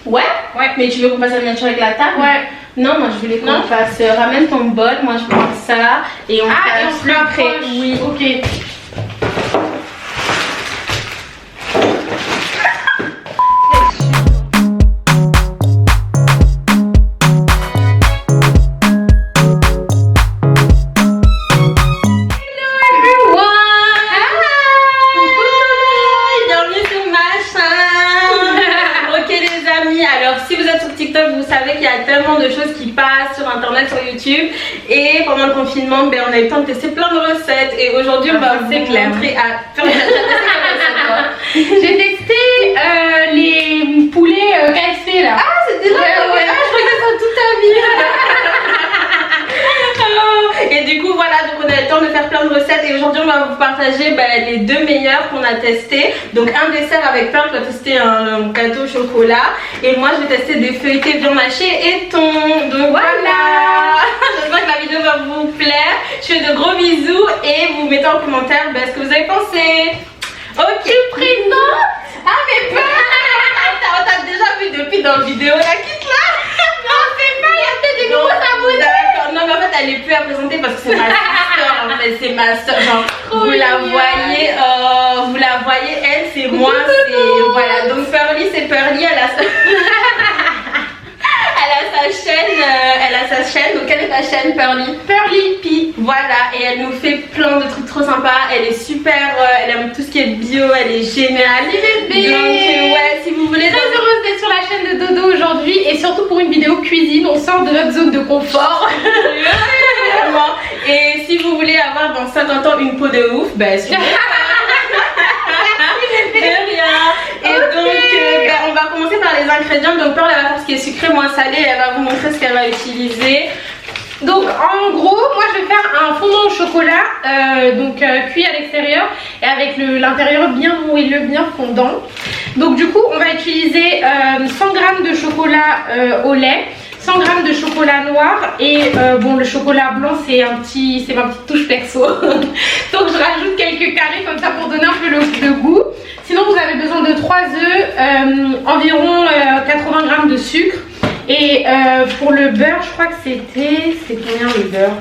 Ouais. Ouais. Mais tu veux qu'on fasse la miniature avec la table? Ouais. Non, moi je voulais qu'on fasse. Ramène ton bol, moi je prends ça et on fasse le prêt. Oui. Ok. Vous savez qu'il y a tellement de choses qui passent sur internet, sur YouTube, et pendant le confinement ben, on a eu le temps de tester plein de recettes et aujourd'hui on va vous montrer à... J'ai testé les poulets KFC là. Ah c'était là ouais. Ah, je regarde ça toute ta vie. Et du coup voilà, donc on a eu le temps de faire plein de recettes et aujourd'hui on va vous partager les deux meilleurs qu'on a testés. Donc un dessert avec pain, on va tester un gâteau au chocolat et moi je vais tester des feuilletés viande hachée et thon. Donc voilà. J'espère que la vidéo va vous plaire. Je fais de gros bisous et vous mettez en commentaire ce que vous avez pensé. Ok. Tu présentes? Ah mais pas. On t'a déjà vu depuis dans la vidéo la quitte là. Non c'est pas, il y a peut-être des nouveaux abonnés. D'accord, non mais en fait elle est plus à présenter parce que c'est ma soeur en fait, c'est ma soeur. Genre vous la voyez, elle c'est moi, c'est voilà. Donc Pearly c'est Pearly, elle a sa chaîne, donc quelle est ta chaîne Pearly? Pearly P, voilà, et elle nous fait plein de trucs trop sympas, elle est super, elle aime tout ce qui est bio, elle est géniale. Bébé. Donc ouais, si vous voulez... Très heureuse d'être sur la chaîne de Dodo aujourd'hui et surtout pour une vidéo cuisine, on sort de notre zone de confort. Vraiment. Et si vous voulez avoir dans 50 ans une peau de ouf, suivez. De rien. Et donc on va commencer par les ingrédients. Donc Pearl elle va faire ce qui est sucré, moins salé, elle va vous montrer ce qu'elle va utiliser. Donc en gros moi je vais faire un fondant au chocolat cuit à l'extérieur et avec l'intérieur bien moelleux, bien fondant. Donc du coup on va utiliser 100 g de chocolat au lait, 100 g de chocolat noir et bon le chocolat blanc c'est ma petite touche perso. Donc je rajoute quelques carrés comme ça pour donner un peu le goût. Sinon vous avez besoin de 3 œufs, environ 80 g de sucre. Et pour le beurre, je crois que c'était combien le beurre?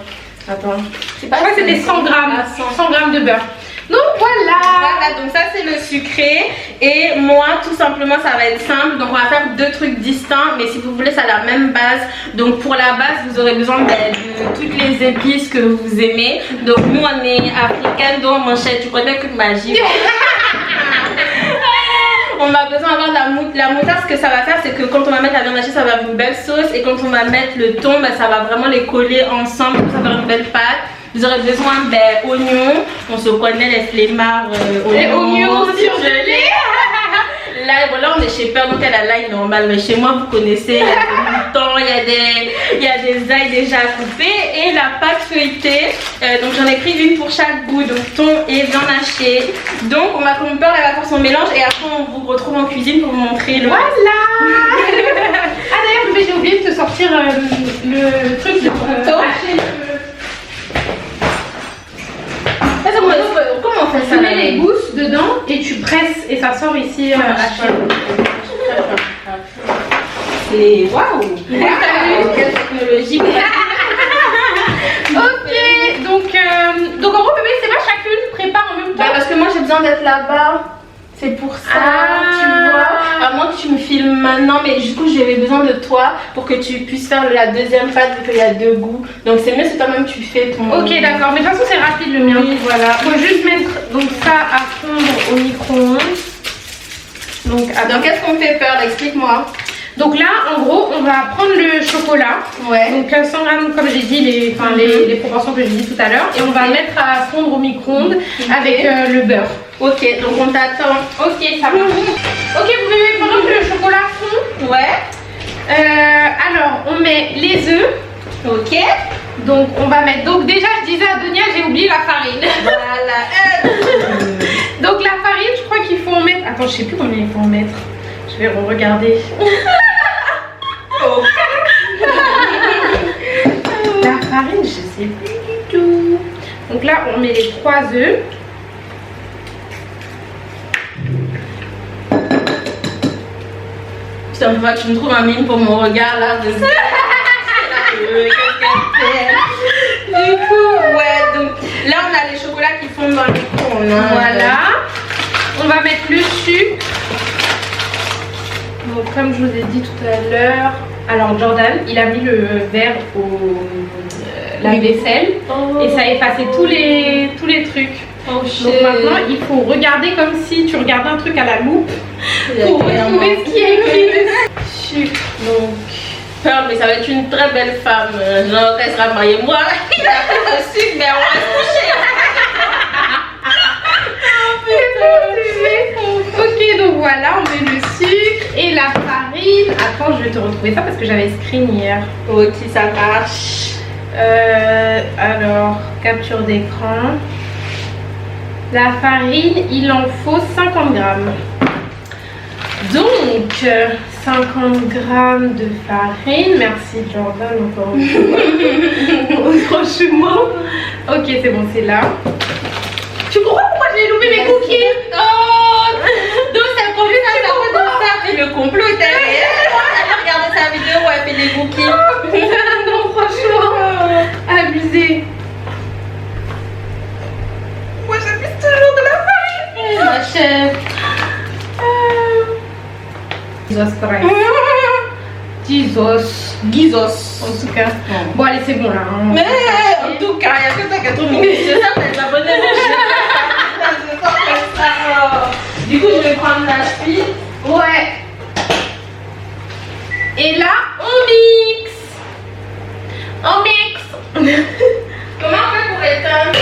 Attends, je crois que c'était 100 g, 100 g de beurre. Donc voilà, donc ça c'est le sucré et moi tout simplement ça va être simple. Donc on va faire deux trucs distincts mais si vous voulez ça a la même base. Donc pour la base vous aurez besoin de toutes les épices que vous aimez. Donc nous on est africaines donc manchette, tu connais que magie. On va besoin d'avoir la moutarde. Ce que ça va faire c'est que quand on va mettre la viande hachée ça va faire une belle sauce et quand on va mettre le thon ça va vraiment les coller ensemble pour ça faire une belle pâte. Vous aurez besoin d'oignons, on se connaît les flemmards, oignons surgelés. Là voilà on est chez Père donc elle a l'ail normal mais chez moi vous connaissez il y a des moutons, il y a des ailes déjà coupées et la pâte feuilletée. Donc j'en ai pris une pour chaque goût, donc thon et viande hachée. Donc on va comme Peur elle va faire son mélange et après on vous retrouve en cuisine pour vous montrer le... Voilà. Ah d'ailleurs j'ai oublié de te sortir le truc de couteau. Comment on fait ça? Tu mets les gousses dedans et tu presses et ça sort ici à chaîne. C'est waouh! Quelle technologie! Ok, donc en gros bébé c'est pas chacune prépare en même temps. Parce que moi j'ai besoin d'être là-bas. C'est pour ça, tu vois. À moins que tu me filmes maintenant, mais du coup j'avais besoin de toi pour que tu puisses faire la deuxième pâte vu qu'il y a deux goûts. Donc c'est mieux si toi-même tu fais ton... Ok d'accord, mais de toute façon c'est rapide le mien. Oui voilà. Faut juste mettre donc ça à fondre au micro-ondes. Donc qu'est-ce qu'on fait Pearl? Explique-moi. Donc là en gros on va prendre le chocolat. Ouais. Donc 100 g comme j'ai dit, les proportions que j'ai dit tout à l'heure. Et on va mettre à fondre au micro-ondes avec le beurre. Ok, donc on t'attend. Ok, ça marche. Ok, vous bébé, pendant que le chocolat fond. Ouais. Alors, on met les œufs. Ok. Donc, on va mettre. Donc, déjà, je disais à Donia, j'ai oublié la farine. Voilà. Donc, la farine, je crois qu'il faut en mettre. Attends, je sais plus combien il faut en mettre. Je vais regarder. Oh. La farine, je sais plus du tout. Donc là, on met les 3 œufs. Putain, faut pas que tu me trouves un mime pour mon regard là. Du coup, ouais, donc là on a les chocolats qui fondent dans le micro-ondes. Voilà. On va mettre le sucre. Donc comme je vous ai dit tout à l'heure, alors Jordan, il a mis le verre au lave-vaisselle et ça a effacé tous les trucs. Oh, shit. Donc maintenant, il faut regarder comme si tu regardais un truc à la loupe pour retrouver ce qui est écrit dessus. Donc, Pearl, mais ça va être une très belle femme. Genre, elle sera mariée. Moi, il a fait le sucre, mais on va se coucher. Ok, donc voilà, on met le sucre et la farine. Attends, je vais te retrouver ça parce que j'avais screen hier. Ok, ça marche. Alors, capture d'écran. La farine, il en faut 50 grammes. Donc, 50 grammes de farine. Merci Jordan, encore une fois. Franchement. Ok, c'est bon, c'est là. Tu comprends pourquoi j'ai loupé mes cookies? Oh, donc c'est pour lui, ça de ça. Et le complot est derrière. Elle a regardé sa vidéo où elle fait des cookies. Non, franchement, abusé. Moi, j'abuse toujours de la farine. Ma chef. Jesus Christ. Jesus. Guizos. En tout cas. Bon, allez, c'est bon là. Hein. Mais en tout cas, il y a que ça qui a trop mis. C'est ça, les abonnés. Du coup, je vais prendre la suite. Ouais. Et là, on mixe. On mixe. Comment on fait pour éteindre?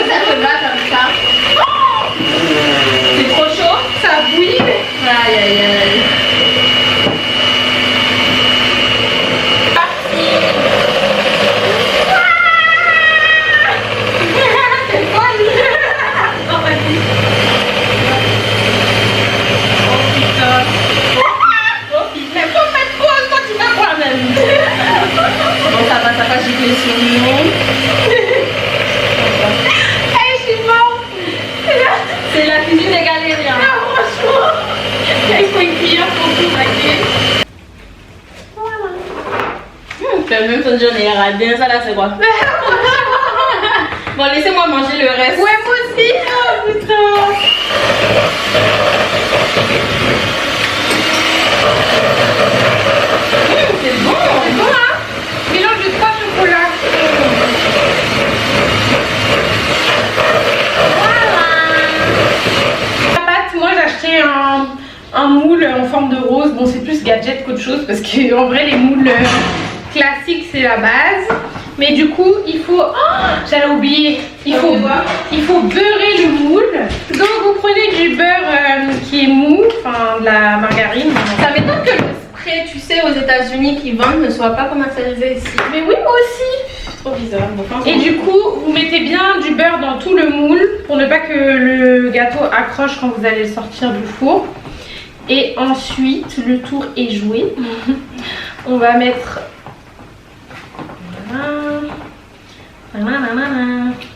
Ça se bat comme ça. C'est trop chaud? Ça bouillit. Aïe aïe aïe. Parti. C'est folle. Oh, vas-y. Oh putain. Oh putain. Mais faut mettre quoi quand tu vas quoi même? Bon, ça va gicler sur nous. Hey, je suis morte. C'est la cuisine des galériens. Ah, franchement. Il faut une cuillère pour tout maquiller. Voilà. Même ton John est radin, ça là c'est quoi? Bon, laissez-moi manger le reste. Ouais, moi aussi. Oh putain. C'est bon. C'est bon, hein? Mélange de 3 chocolats. Voilà. La pâte, moi j'ai acheté un moule en forme de rose. Bon, c'est plus gadget qu'autre chose parce que en vrai, les moules classiques c'est la base. Mais du coup, il faut. Oh, j'allais oublier. Il faut beurrer le moule. Donc, vous prenez du beurre qui est mou, enfin de la margarine. Ça m'étonne que le spray, tu sais, aux États-Unis qui vendent ne soit pas commercialisé ici. Mais oui, moi aussi. Trop bizarre. Bon, Et du coup, vous mettez bien du beurre dans tout le moule pour ne pas que le gâteau accroche quand vous allez le sortir du four. Et ensuite, le tour est joué. On va mettre.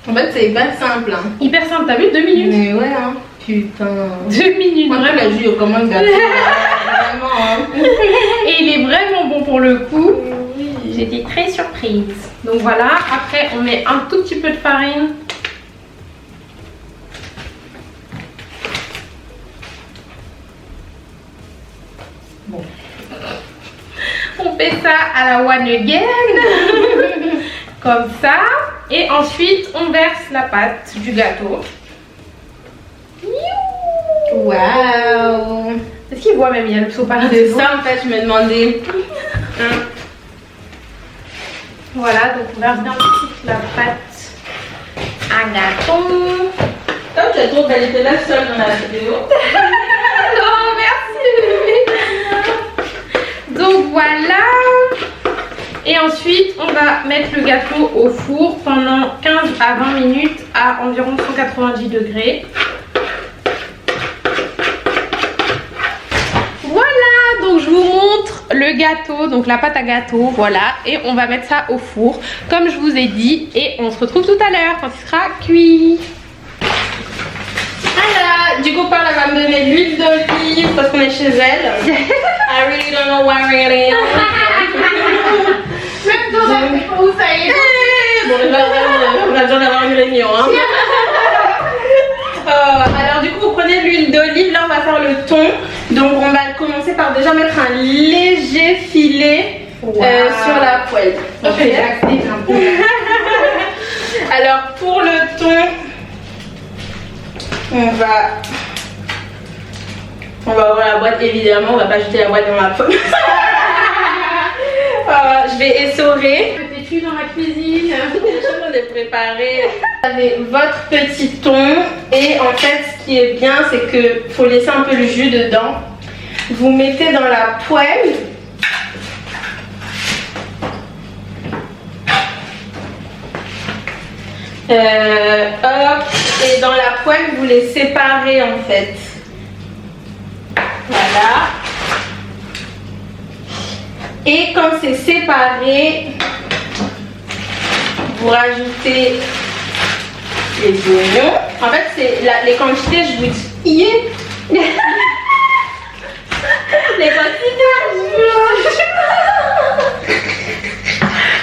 En fait, c'est hyper simple. Hein. Hyper simple, t'as vu? 2 minutes. Mais ouais, hein. Putain. 2 minutes, Moi, vraiment. la jus, comment le gâteau? Vraiment, hein. Et il est vraiment bon pour le coup. Oui. J'étais très surprise. Donc voilà, après on met un tout petit peu de farine. Bon. On fait ça à la one again. Comme ça. Et ensuite on verse la pâte du gâteau. Waouh. Est-ce qu'il voit même? Il y a le sopalin. C'est ça en fait, je me demandais. Voilà, donc on verse bien toute la pâte à gâteau. Toi, tu es trop belle, tu es là seule dans la vidéo. Non, merci. Donc voilà. Et ensuite, on va mettre le gâteau au four pendant 15 à 20 minutes à environ 190 degrés. Voilà, donc je vous montre le gâteau, donc la pâte à gâteau, voilà. Et on va mettre ça au four, comme je vous ai dit. Et on se retrouve tout à l'heure quand il sera cuit. met l'huile d'olive parce qu'on est chez elle. I really don't know why really. Même toi, on sait pas où ça est. Bon, on a besoin d'avoir une réunion. Hein. Alors du coup, vous prenez l'huile d'olive. Là, on va faire le thon. Donc, on va commencer par déjà mettre un léger filet sur la poêle. Okay. Alors, pour le thon, on va ouvrir la boîte, évidemment. On va pas jeter la boîte dans la pomme. Je vais essorer. T'es-tu dans la cuisine? Je suis en train de préparer. Vous avez votre petit thon. Et en fait, ce qui est bien, c'est que faut laisser un peu le jus dedans. Vous mettez dans la poêle. Hop, et dans la poêle, vous les séparez en fait. Voilà. Et quand c'est séparé, vous rajoutez les oignons. En fait, c'est les quantités, je vous dis. Les quantités,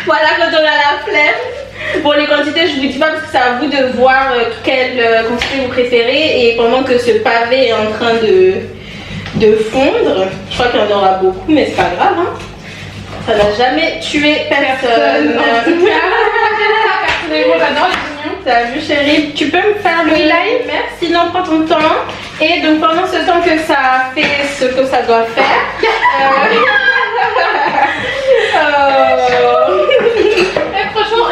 voilà, quand on a la flemme. Bon, les quantités, je vous dis pas parce que c'est à vous de voir quelle quantité vous préférez. Et pendant que ce pavé est en train de fondre, je crois qu'il y en aura beaucoup, mais c'est pas grave. Hein. Ça n'a jamais tué personne. Personnellement, j'adore les oignons. T'as vu, chérie? Tu peux me faire le live? Merci, non, prends ton temps. Et donc, pendant ce temps que ça fait ce que ça doit faire, franchement,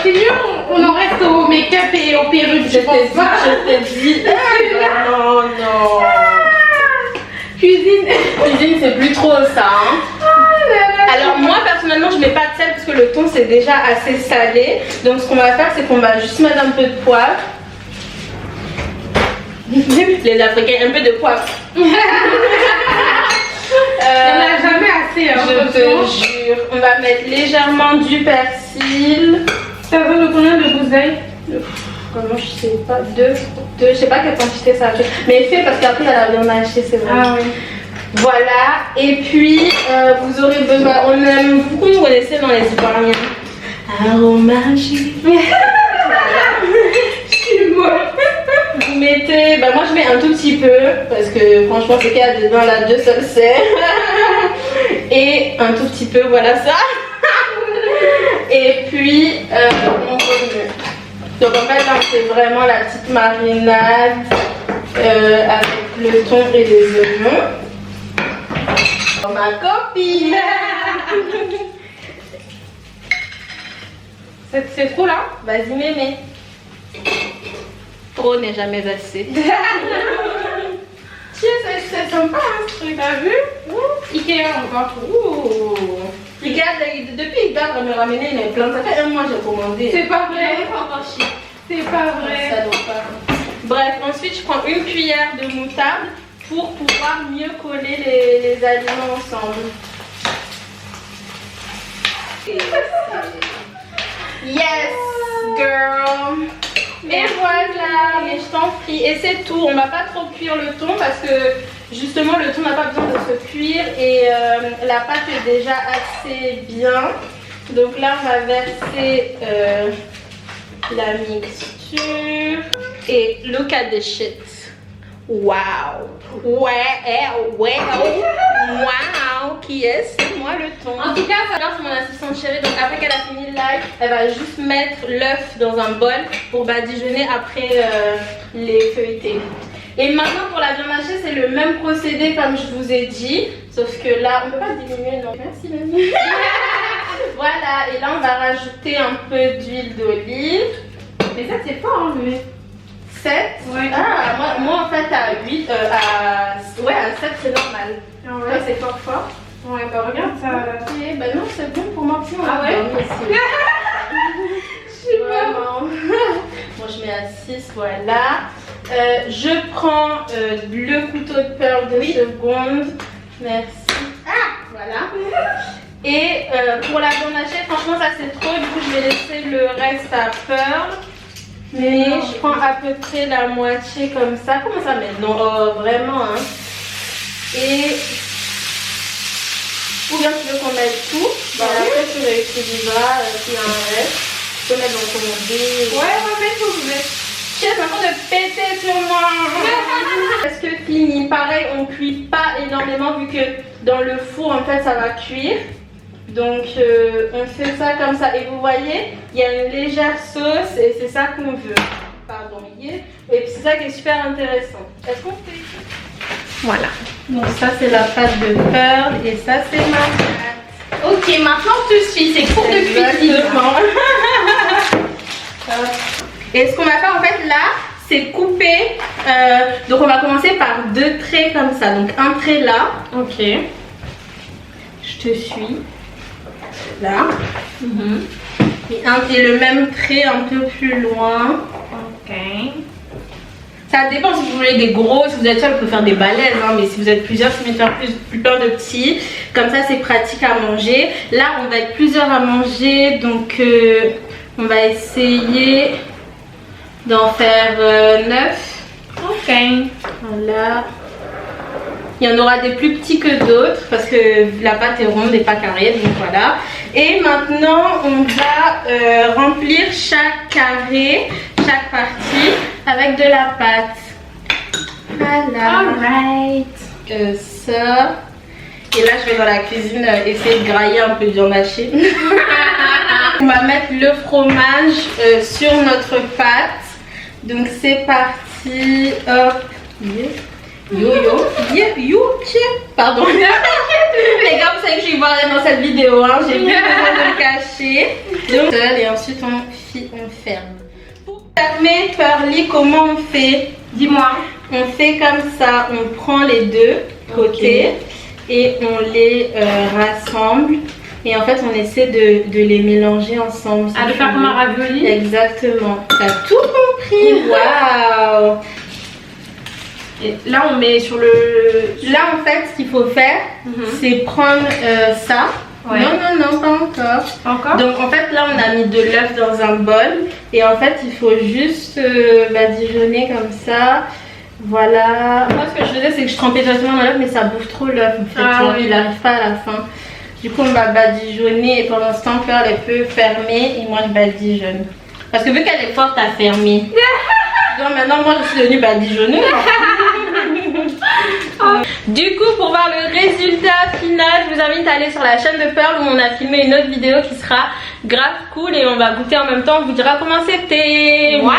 c'est mieux, on en reste au make-up et aux perruques. je t'ai dit. Non, non. Cuisine, c'est plus trop ça. Hein. Alors moi personnellement je mets pas de sel parce que le thon c'est déjà assez salé. Donc ce qu'on va faire c'est qu'on va juste mettre un peu de poivre. Les Africains, un peu de poivre. il n'y en a jamais assez. Hein, je te jure. On va mettre légèrement du persil. Ça veut de combien de gousses d'ail? Comment je sais pas, deux, je sais pas quelle quantité ça fait. Mais fais parce qu'après il y a la viande hachée, c'est vrai. Ah oui. Voilà, et puis vous aurez besoin, on aime beaucoup, vous connaissez dans les Ivoiriens, aromagie. Vous mettez, bah moi je mets un tout petit peu, parce que franchement c'est qu'il y a dedans là 2 seuls serres. Et un tout petit peu, voilà ça. Et puis on remet. Donc en fait là c'est vraiment la petite marinade avec le thon et les oignons. Oh, ma copine. C'est trop là? Vas-y mémé. Trop n'est jamais assez. Tiens, c'est sympa hein, ce truc, t'as vu? Ikea encore. Regarde, depuis il doit me ramener les plantes. Ça fait 1 mois que j'ai commandé. C'est pas vrai. C'est pas vrai. Ça doit pas. Bref, ensuite je prends une cuillère de moutarde pour pouvoir mieux coller les aliments ensemble. Yes, girl. Et voilà, mais je t'en prie. Et c'est tout. On va pas trop cuire le thon parce que justement le thon n'a pas besoin de se cuire et la pâte est déjà assez bien. Donc là, on va verser la mixture et look at the shit. Wow! Wow! Qui est? C'est moi le thon. En tout cas, ça va, c'est mon assistante chérie. Donc après qu'elle a fini le live, elle va juste mettre l'œuf dans un bol pour badigeonner après les feuilletés. Et maintenant pour la viande hachée, c'est le même procédé comme je vous ai dit. Sauf que là, on ne peut pas diminuer, non. Merci mamie. Voilà, et là on va rajouter un peu d'huile d'olive. Mais ça c'est fort hein, mais... 7? Ouais. Ah, moi en fait à 8, à 7 c'est normal. Ah ouais, c'est fort fort. Ouais, bah regarde ça. Ok, bah non, c'est bon pour moi. Ah ouais? Je sais pas. Moi je mets à 6, voilà. Je prends le couteau de pearl de seconde. Merci. Ah, voilà. Et pour la viande hachée, franchement ça c'est trop, du coup je vais laisser le reste à pearl. Mais je prends à peu près la moitié comme ça. Comment ça met? Non, vraiment. Hein. Et ou bien tu veux qu'on mette tout? Bah après tu réutiliseras s'il y a un reste. Tu peux mettre dans ton dé. Ouais, on va mettre tout. Tiens, c'est en train de péter sur moi. Est-ce que fini? Pareil, on cuit pas énormément vu que dans le four en fait ça va cuire. Donc on fait ça comme ça. Et vous voyez, il y a une légère sauce et c'est ça qu'on veut. Pardon, et puis c'est ça qui est super intéressant. Est-ce qu'on fait? Voilà. Donc ça c'est la pâte de Pearl et ça c'est ma pâte. Ok, maintenant je te suis, c'est cours de cuisine. Et ce qu'on va faire en fait là, c'est couper. Donc on va commencer par 2 traits comme ça. Donc un trait là. Ok. Je te suis. Là. Et le même trait un peu plus loin. Ok. Ça dépend si vous voulez des gros, si vous êtes seul, vous pouvez faire des balaises, hein, mais si vous êtes plusieurs, vous pouvez faire plein de petits. Comme ça, c'est pratique à manger. Là, on va être plusieurs à manger, donc on va essayer d'en faire 9. Ok. Voilà. Il y en aura des plus petits que d'autres parce que la pâte est ronde et pas carrée, donc voilà. Et maintenant, on va remplir chaque carré, chaque partie avec de la pâte. Voilà. Alright. Ça. Et là, je vais dans la cuisine essayer de grailler un peu de viande hachée. On va mettre le fromage sur notre pâte. Donc c'est parti. Hop. Pardon. Les gars, vous savez que je suis voir dans cette vidéo, hein. J'ai plus besoin de le cacher. Donc, et ensuite on ferme. Pour fermer Pearly, comment on fait? Dis-moi. On fait comme ça, on prend les deux côtés et on les rassemble. Et en fait, on essaie de les mélanger ensemble. À le faire comme un ravioli. Exactement. T'as tout compris. Waouh. Et là, on met sur le... Là, en fait, ce qu'il faut faire, c'est prendre ça. Ouais. Non, pas encore. Encore? Donc, en fait, là, on a mis de l'œuf dans un bol. Et en fait, il faut juste badigeonner comme ça. Voilà. Moi, ce que je faisais, c'est que je trempais directement dans l'œuf, mais ça bouffe trop l'œuf. En fait, Ah, oui. Il n'arrive pas à la fin. Du coup, on va badigeonner. Et pendant ce temps, Pearl, elle peut fermer. Et moi, je badigeonne. Parce que vu qu'elle est forte à fermer. Donc, maintenant, moi, je suis devenue badigeonneuse. Du coup, pour voir le résultat final, je vous invite à aller sur la chaîne de Pearl où on a filmé une autre vidéo qui sera grave cool et on va goûter en même temps. On vous dira comment c'était. Waouh.